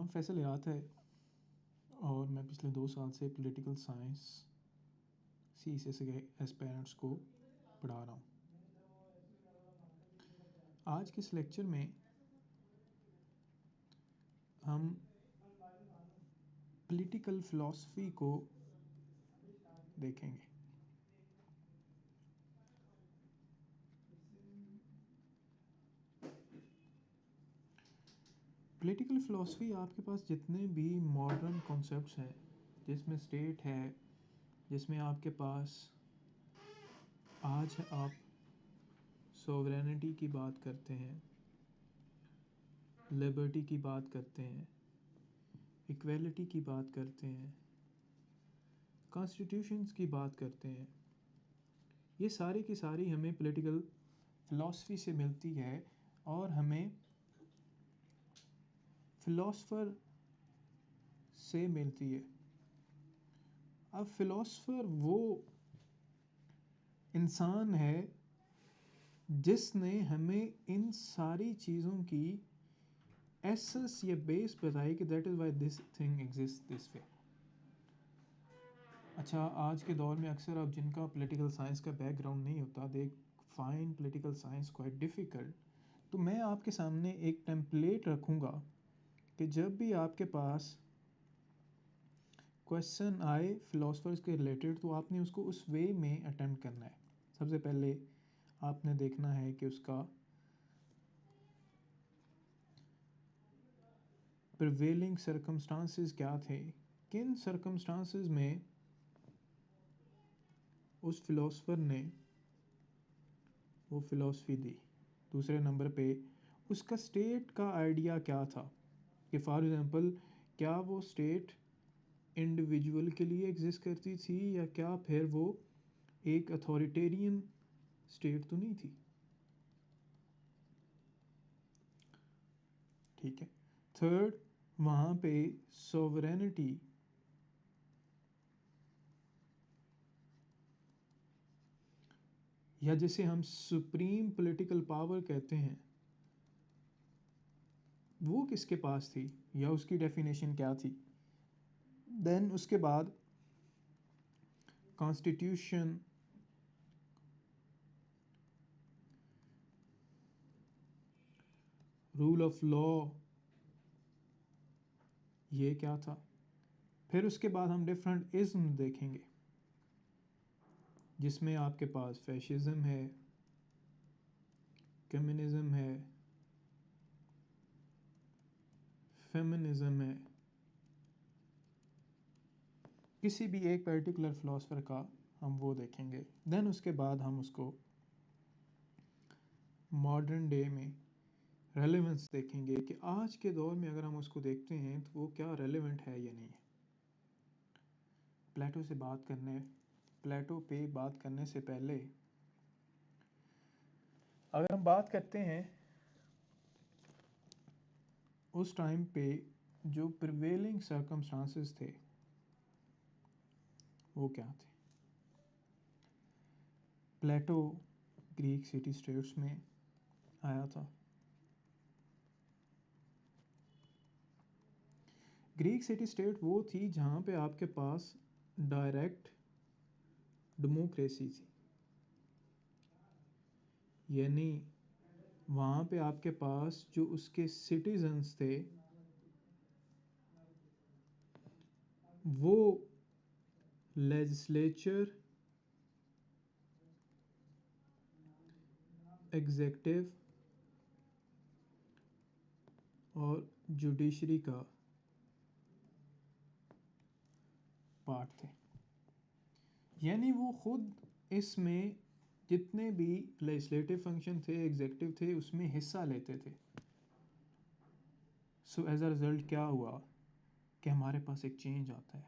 नाम फैसल याद है और मैं पिछले 2 साल से पॉलिटिकल साइंस CSS के एस्पायरेंट्स को पढ़ा रहा हूँ। आज के इस लेक्चर में हम पॉलिटिकल फ़िलॉसफ़ी को देखेंगे। पॉलिटिकल फ़िलॉसफ़ी आपके पास जितने भी मॉडर्न कॉन्सेप्ट्स हैं, जिसमें स्टेट है, जिसमें आपके पास आज आप सॉवरेनिटी की बात करते हैं, लिबर्टी की बात करते हैं, इक्वलिटी की बात करते हैं, कॉन्स्टिट्यूशंस की बात करते हैं, ये सारी की सारी हमें पॉलिटिकल फ़िलॉसफ़ी से मिलती है और हमें फ़िलॉसफ़र से मिलती है। अब फ़िलॉसफ़र वो इंसान है जिसने हमें इन सारी चीज़ों की एसेंस या बेस बताई कि that is why this thing exist this way. अच्छा, आज के दौर में अक्सर अब जिनका पॉलिटिकल साइंस का बैकग्राउंड नहीं होता, they find political science quite difficult. तो मैं आपके सामने एक टेम्पलेट रखूँगा कि जब भी आपके पास क्वेश्चन आए फ़िलासफ़र्स के रिलेटेड तो आपने उसको उस वे में अटेम्प्ट करना है। सबसे पहले आपने देखना है कि उसका प्रिवेलिंग सर्कमस्टांसेस क्या थे, किन सर्कमस्टांसेस में उस फ़िलासफ़र ने वो फ़िलासफ़ी दी। दूसरे नंबर पे उसका स्टेट का आइडिया क्या था कि फॉर एग्ज़ाम्पल क्या वो स्टेट इंडिविजुअल के लिए एग्जिस्ट करती थी या क्या फिर वो एक अथॉरिटेरियन स्टेट तो नहीं थी। ठीक है। थर्ड, वहाँ पे सॉवरेनिटी या जिसे हम सुप्रीम पॉलिटिकल पावर कहते हैं वो किसके पास थी या उसकी डेफिनेशन क्या थी। देन उसके बाद कॉन्स्टिट्यूशन, रूल ऑफ लॉ, ये क्या था। फिर उसके बाद हम डिफरेंट इज्म देखेंगे जिसमें आपके पास फैशिज्म है, कम्युनिज्म है, फेमिनिज्म है। किसी भी एक पर्टिकुलर फिलोसफर का हम वो देखेंगे। देन उसके बाद हम उसको मॉडर्न डे में रेलेवेंस देखेंगे कि आज के दौर में अगर हम उसको देखते हैं तो वो क्या रेलेवेंट है या नहीं है। प्लेटो पे बात करने से पहले अगर हम बात करते हैं उस टाइम पे जो प्रिवेलिंग सर्कमस्टांसेस थे वो क्या थे। प्लेटो ग्रीक सिटी स्टेट्स में आया था। ग्रीक सिटी स्टेट वो थी जहाँ पे आपके पास डायरेक्ट डेमोक्रेसी थी, यानी वहाँ पे आपके पास जो उसके सिटीजन्स थे वो लेजिस्लेचर, एग्जेक्टिव और जुडिशरी का पार्ट थे। यानी वो खुद इसमें जितने भी लेजिस्लेटिव फंक्शन थे, एग्जेक्टिव थे, उसमें हिस्सा लेते थे। सो एज अ रिज़ल्ट क्या हुआ कि हमारे पास एक चेंज आता है।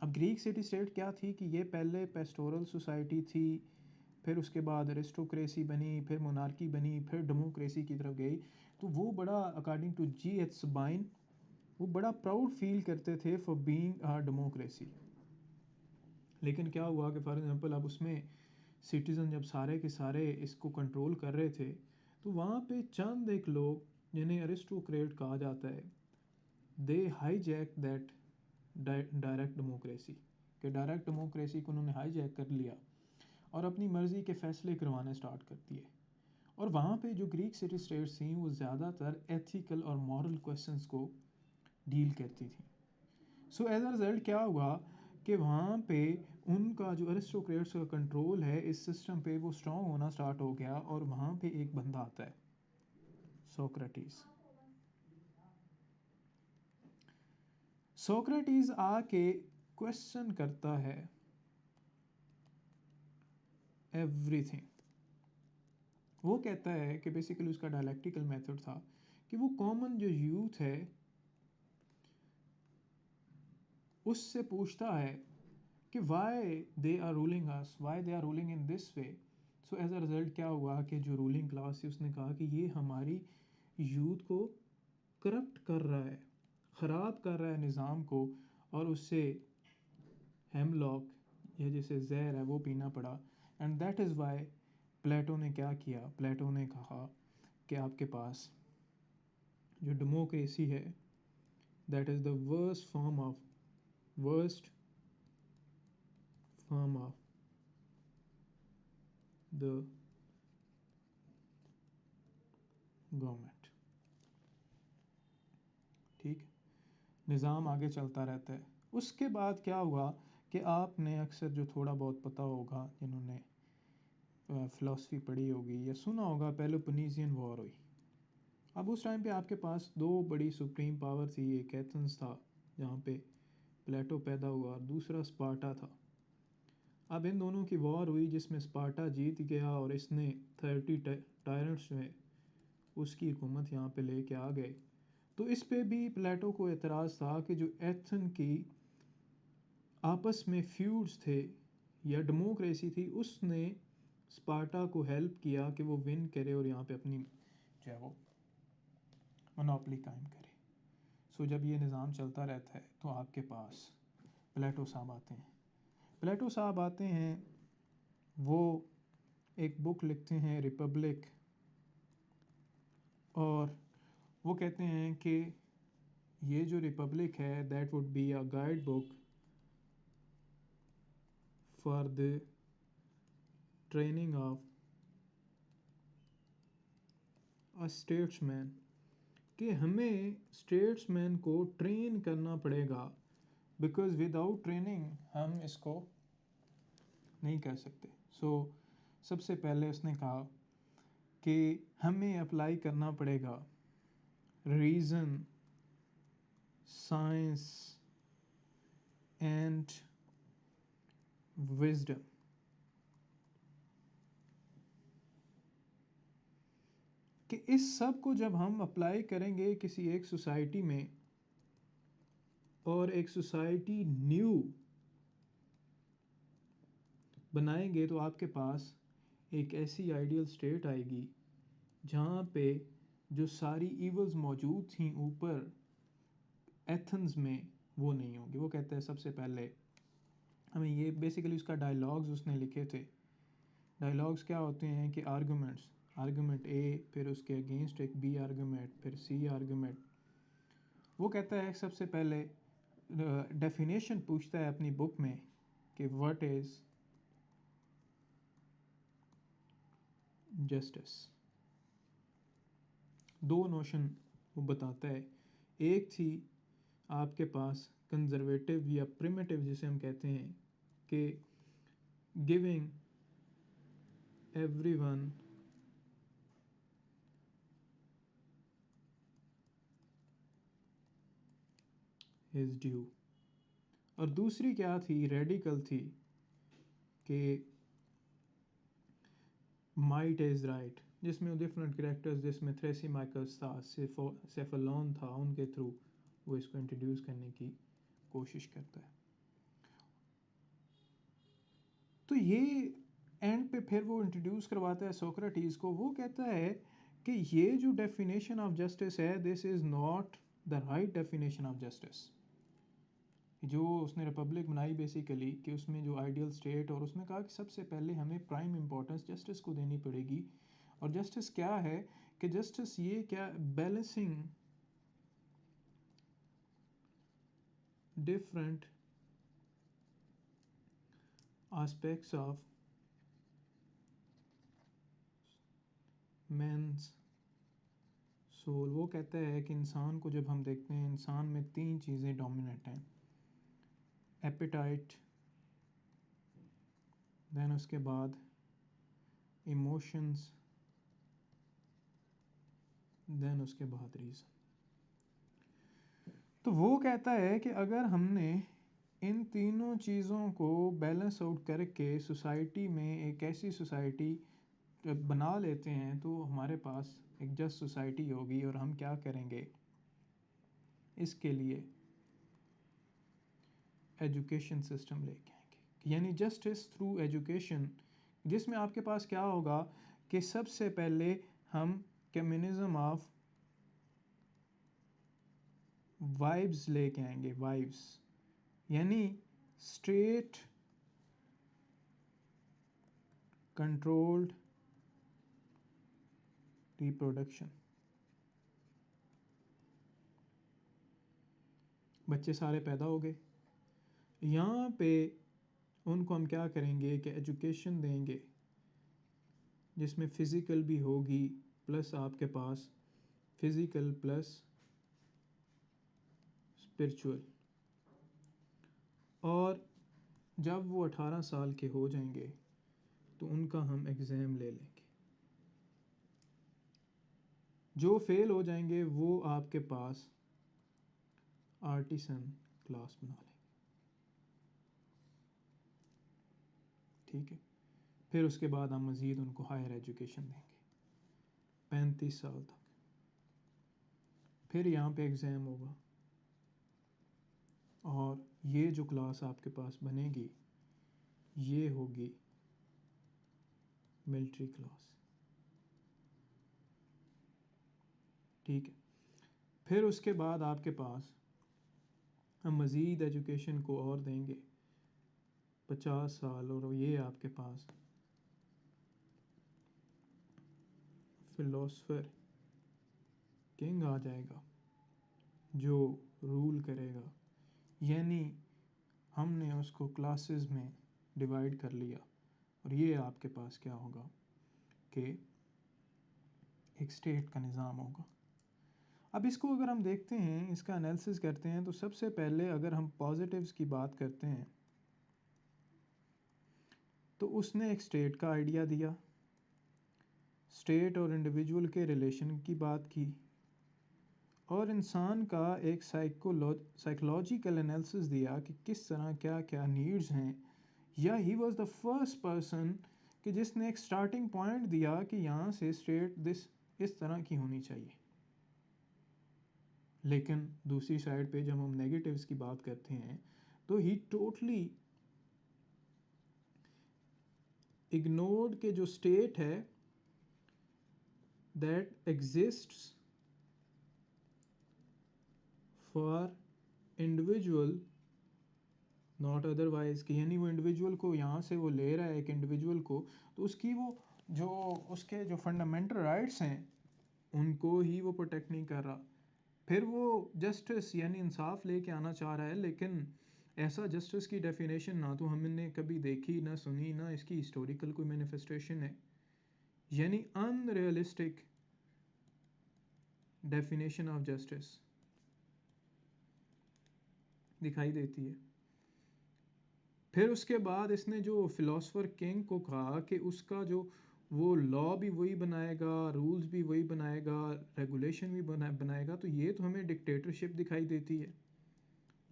अब ग्रीक सिटी स्टेट क्या थी कि ये पहले पेस्टोरल सोसाइटी थी, फिर उसके बाद एरिस्टोक्रेसी बनी, फिर मोनार्की बनी, फिर डेमोक्रेसी की तरफ गई। तो वो बड़ा अकॉर्डिंग टू G.H. सबाइन वो बड़ा प्राउड फील करते थे फॉर बीइंग अ डेमोक्रेसी। लेकिन क्या हुआ कि फॉर एग्जांपल अब उसमें सिटीज़न जब सारे के सारे इसको कंट्रोल कर रहे थे तो वहाँ पे चंद एक लोग जिन्हें अरिस्टोक्रेट कहा जाता है दे हाईजैक दैट डायरेक्ट डेमोक्रेसी, कि डायरेक्ट डेमोक्रेसी को उन्होंने हाईजैक कर लिया और अपनी मर्ज़ी के फ़ैसले करवाने स्टार्ट कर दिए। और वहाँ पे जो ग्रीक सिटी स्टेट्स थी वो ज़्यादातर एथिकल और मॉरल क्वेश्चंस को डील करती थी। सो एज अ रिज़ल्ट क्या हुआ कि वहाँ पे उनका जो अरिस्टोक्रेट्स का कंट्रोल है इस सिस्टम पे वो स्ट्रॉन्ग होना स्टार्ट हो गया। और वहाँ पे एक बंदा आता है, सोक्रेटिस। सोक्रेटिस आके क्वेश्चन करता है एवरीथिंग। वो कहता है कि बेसिकली उसका डायलैक्टिकल मेथड था कि वो कॉमन जो यूथ है उससे पूछता है कि why they are ruling us, why they are ruling in this way. So as a result क्या हुआ कि जो रूलिंग क्लास थी उसने कहा कि ये हमारी यूथ को करप्ट कर रहा है, ख़राब कर रहा है निज़ाम को, और उससे हेमलॉक या जैसे जहर है वो पीना पड़ा। एंड दैट इज़ वाई प्लेटो ने क्या किया, प्लेटो ने कहा कि आपके पास जो डेमोक्रेसी है that is the worst form of the government. ठीक, निज़ाम आगे चलता रहता है। उसके बाद क्या हुआ कि आपने अक्सर जो थोड़ा बहुत पता होगा, जिन्होंने फ़िलासफ़ी पढ़ी होगी या सुना होगा, पेलोपोनेशियन वॉर हुई। अब उस टाइम पे आपके पास दो बड़ी सुप्रीम पावर थी, एक एथेंस था जहाँ पे प्लेटो पैदा हुआ, और दूसरा स्पार्टा था। अब इन दोनों की वॉर हुई जिसमें स्पार्टा जीत गया और इसने 30 टायरेंट्स में उसकी हुकूमत यहाँ पे लेके आ गए। तो इस पे भी प्लेटो को एतराज़ था कि जो एथन की आपस में फ्यूड्स थे या डेमोक्रेसी थी, उसने स्पार्टा को हेल्प किया कि वो विन करे और यहाँ पे अपनी जो है वो मोनोपोली कायम करे। सो जब ये निज़ाम चलता रहता है तो आपके पास प्लेटो साहब आते हैं। प्लेटो साहब आते हैं, वो एक बुक लिखते हैं रिपब्लिक, और वो कहते हैं कि ये जो रिपब्लिक है that would be a guide book for the training of a statesman, कि हमें स्टेट्समैन को ट्रेन करना पड़ेगा, बिकॉज विदाउट ट्रेनिंग हम इसको नहीं कर सकते। सो सबसे पहले उसने कहा कि हमें अप्लाई करना पड़ेगा रीज़न, साइंस एंड विजडम। कि इस सब को जब हम अप्लाई करेंगे किसी एक सोसाइटी में, और एक सोसाइटी न्यू बनाएंगे, तो आपके पास एक ऐसी आइडियल स्टेट आएगी जहाँ पे जो सारी इवल्स मौजूद थी ऊपर एथेंस में वो नहीं होंगी। वो कहते हैं सबसे पहले हमें ये बेसिकली उसका डायलॉग्स उसने लिखे थे। डायलॉग्स क्या होते हैं कि आर्गूमेंट्स, आर्गूमेंट ए, फिर उसके अगेंस्ट एक बी आर्गूमेंट, फिर सी आर्गूमेंट। वो कहता है सबसे पहले डेफिनेशन पूछता है अपनी बुक में कि व्हाट इज़ जस्टिस। दो नोशन वो बताता है। एक थी आपके पास कंजर्वेटिव या प्रिमिटिव जिसे हम कहते हैं कि गिविंग एवरीवन हिज ड्यू, और दूसरी क्या थी, रेडिकल थी कि माइट इज़ राइट, जिसमें डिफरेंट कैरेक्टर्स, जिसमें थ्रेसिमाइकस था, सेफलोन था, उनके थ्रू वो इसको इंट्रोड्यूस करने की कोशिश करता है। तो ये एंड पे फिर वो इंट्रोड्यूस करवाता है सोक्रेटिस को। वो कहता है कि ये जो डेफिनेशन ऑफ जस्टिस है this is not the right definition of justice. जो उसने रिपब्लिक बनाई बेसिकली कि उसमें जो आइडियल स्टेट, और उसमें कहा कि सबसे पहले हमें प्राइम इम्पोर्टेंस जस्टिस को देनी पड़ेगी। और जस्टिस क्या है कि जस्टिस ये क्या balancing different aspects of men's soul. वो कहता है कि इंसान को जब हम देखते हैं, इंसान में 3 चीज़ें डोमिनेंट हैं। एपेटाइट, देन उसके बाद इमोशंस, देन उसके बाद रीज़न। तो वो कहता है कि अगर हमने इन तीनों चीज़ों को बैलेंस आउट करके सोसाइटी में एक ऐसी सोसाइटी बना लेते हैं तो हमारे पास एक जस्ट सोसाइटी होगी। और हम क्या करेंगे इसके लिए, एजुकेशन सिस्टम लेके आएंगे, यानी जस्टिस थ्रू एजुकेशन, जिसमें आपके पास क्या होगा कि सबसे पहले हम कम्युनिज्म ऑफ वाइब्स लेके आएंगे। वाइब्स यानी स्टेट कंट्रोल्ड रिप्रोडक्शन। बच्चे सारे पैदा हो गए, यहाँ पे उनको हम क्या करेंगे कि एजुकेशन देंगे जिसमें फ़िज़िकल भी होगी, प्लस आपके पास फ़िज़िकल प्लस स्पिरिचुअल। और जब वो 18 साल के हो जाएंगे तो उनका हम एग्ज़ाम ले लेंगे। जो फेल हो जाएंगे वो आपके पास आर्टिसन क्लास बना लेंगे, ठीक है। फिर उसके बाद हम मज़ीद उनको हायर एजुकेशन देंगे 35 साल तक। फिर यहाँ पे एग्ज़ाम होगा और ये जो क्लास आपके पास बनेगी ये होगी मिलिट्री क्लास, ठीक है। फिर उसके बाद आपके पास हम मज़ीद एजुकेशन को और देंगे 50 साल, और ये आपके पास फिलोसफर किंग आ जाएगा जो रूल करेगा। यानी हमने उसको क्लासेस में डिवाइड कर लिया और ये आपके पास क्या होगा कि एक स्टेट का निज़ाम होगा। अब इसको अगर हम देखते हैं, इसका एनालिसिस करते हैं, तो सबसे पहले अगर हम पॉजिटिव्स की बात करते हैं तो उसने एक स्टेट का आइडिया दिया, स्टेट और इंडिविजुअल के रिलेशन की बात की, और इंसान का एक साइकोलॉजिकल एनालिसिस दिया कि किस तरह क्या क्या नीड्स हैं। या he was the first person कि जिसने एक स्टार्टिंग पॉइंट दिया कि यहाँ से स्टेट इस तरह की होनी चाहिए। लेकिन दूसरी साइड पे जब हम नेगेटिव्स की बात करते हैं तो ही टोटली इग्नोर्ड के जो स्टेट है that exists for individual not otherwise, कि यानी वो इंडिविजुअल को यहाँ से वो ले रहा है एक इंडिविजुअल को, तो उसकी वो जो उसके जो फंडामेंटल राइट्स हैं उनको ही वो प्रोटेक्ट नहीं कर रहा। फिर वो जस्टिस यानी इंसाफ लेके आना चाह रहा है, लेकिन ऐसा जस्टिस की डेफिनेशन ना तो हमने कभी देखी ना सुनी, ना इसकी हिस्टोरिकल कोई मैनिफेस्टेशन है। यानी अनरियलिस्टिक डेफिनेशन ऑफ जस्टिस दिखाई देती है। फिर उसके बाद इसने जो फिलोसफर किंग को कहा कि उसका जो वो लॉ भी वही बनाएगा, रूल्स भी वही बनाएगा, रेगुलेशन भी बनाएगा। तो ये तो हमें डिक्टेटरशिप दिखाई देती है,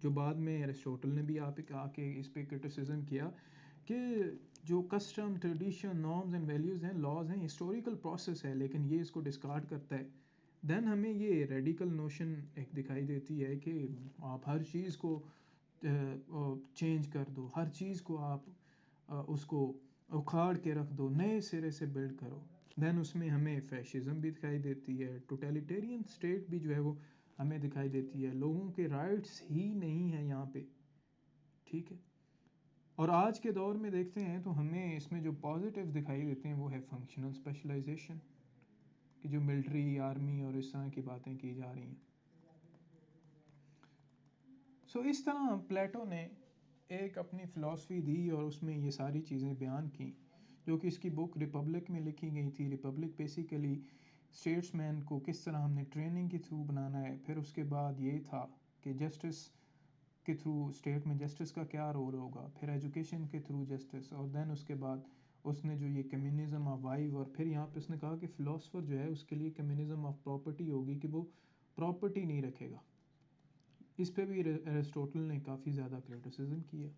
जो बाद में एरिस्टोटल ने भी आके इस पे क्रिटिसिज्म किया कि जो custom, tradition, norms and values हैं, लॉज हैं, हिस्टोरिकल प्रोसेस है, लेकिन ये इसको डिस्कार्ड करता है। देन हमें ये रेडिकल नोशन एक दिखाई देती है कि आप हर चीज़ को चेंज कर दो, हर चीज़ को आप उसको उखाड़ के रख दो, नए सिरे से बिल्ड करो। देन उसमें हमें फैशिज्म भी दिखाई देती है, टोटलिटेरियन स्टेट भी जो है वो हमें दिखाई देती है। लोगों के राइट्स ही नहीं है यहाँ पे, ठीक है। और आज के दौर में देखते हैं तो हमें इसमें जो पॉजिटिव्स दिखाई देते हैं वो है फंक्शनल स्पेशलाइजेशन, कि जो मिलिट्री, आर्मी और इस तरह की बातें की जा रही हैं। सो इस तरह प्लेटो ने एक अपनी फ़िलासफ़ी दी और उसमें ये सारी चीज़ें बयान की, जो कि इसकी बुक रिपब्लिक में लिखी गई थी। रिपब्लिक बेसिकली स्टेट्समैन को किस तरह हमने ट्रेनिंग के थ्रू बनाना है। फिर उसके बाद ये था कि जस्टिस के थ्रू स्टेट में जस्टिस का क्या रोल होगा, फिर एजुकेशन के थ्रू जस्टिस, और देन उसके बाद उसने जो ये कम्युनिज़म ऑफ वाइव, और फिर यहाँ पे उसने कहा कि फ़िलासफ़र जो है उसके लिए कम्युनिज़म ऑफ प्रॉपर्टी होगी, कि वो प्रॉपर्टी नहीं रखेगा। इस पे भी एरिस्टोटल ने काफ़ी ज़्यादा क्रिटिसिज्म किया।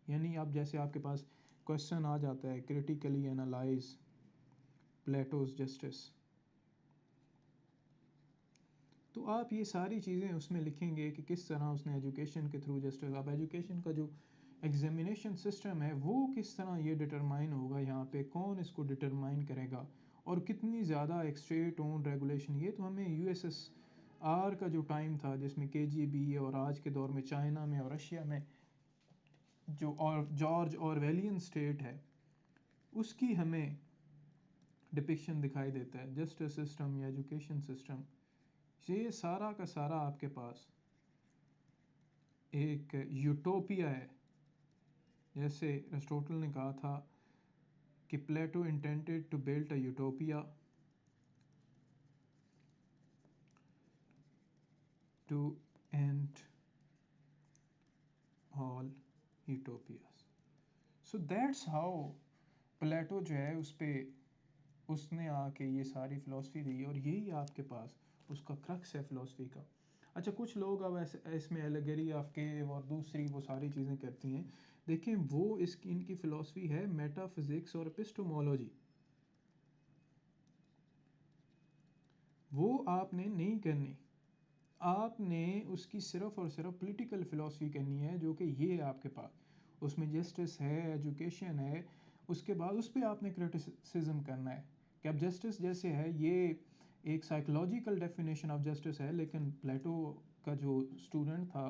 यानी अब जैसे आपके पास क्वेश्चन आ जाता है, क्रिटिकली एनालाइज प्लेटोज जस्टिस, तो आप ये सारी चीज़ें उसमें लिखेंगे कि किस तरह उसने एजुकेशन के थ्रू जस्टिस। अब एजुकेशन का जो एग्जामिनेशन सिस्टम है वो किस तरह ये डिटरमाइन होगा, यहाँ पे कौन इसको डिटरमाइन करेगा, और कितनी ज़्यादा एक स्टेट ओन रेगुलेशन। ये तो हमें यूएसएसआर का जो टाइम था जिसमें केजीबी, और आज के दौर में चाइना में और रशिया में जो और जॉर्ज ऑरवेलियन स्टेट है, उसकी हमें डिपिक्शन दिखाई देता है। जस्टिस सिस्टम या एजुकेशन सिस्टम, ये सारा का सारा आपके पास एक यूटोपिया है। जैसे एरिस्टोटल ने कहा था कि Plato intended to build a utopia to end all utopias. So that's how Plato जो है उस पे उसने आके ये सारी फ़िलासफ़ी दी, और यही आपके पास उसका क्रक्स है फ़िलासफ़ी का। अच्छा, कुछ लोग अब ऐसे इसमें एलेगरी ऑफ केव और दूसरी वो सारी चीज़ें करती हैं। देखें, वो इसकी इनकी फ़िलासफ़ी है मेटाफिज़िक्स और एपिस्टोमोलॉजी। वो आपने नहीं करनी, आपने उसकी सिर्फ और सिर्फ पॉलिटिकल फ़िलासफ़ी करनी है, जो कि ये है आपके पास। उसमें जस्टिस है, एजुकेशन है, उसके बाद उस पर आपने क्रिटिसिज्म करना है कि अब जस्टिस जैसे है ये एक साइकोलॉजिकल डेफिनेशन ऑफ जस्टिस है, लेकिन प्लेटो का जो स्टूडेंट था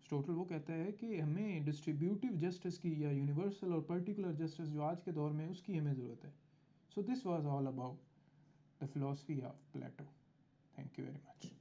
स्टोटल, वो कहता है कि हमें डिस्ट्रीब्यूटिव जस्टिस की या यूनिवर्सल और पर्टिकुलर जस्टिस जो आज के दौर में उसकी हमें ज़रूरत है। So this was all about the philosophy of Plato. Thank you very much.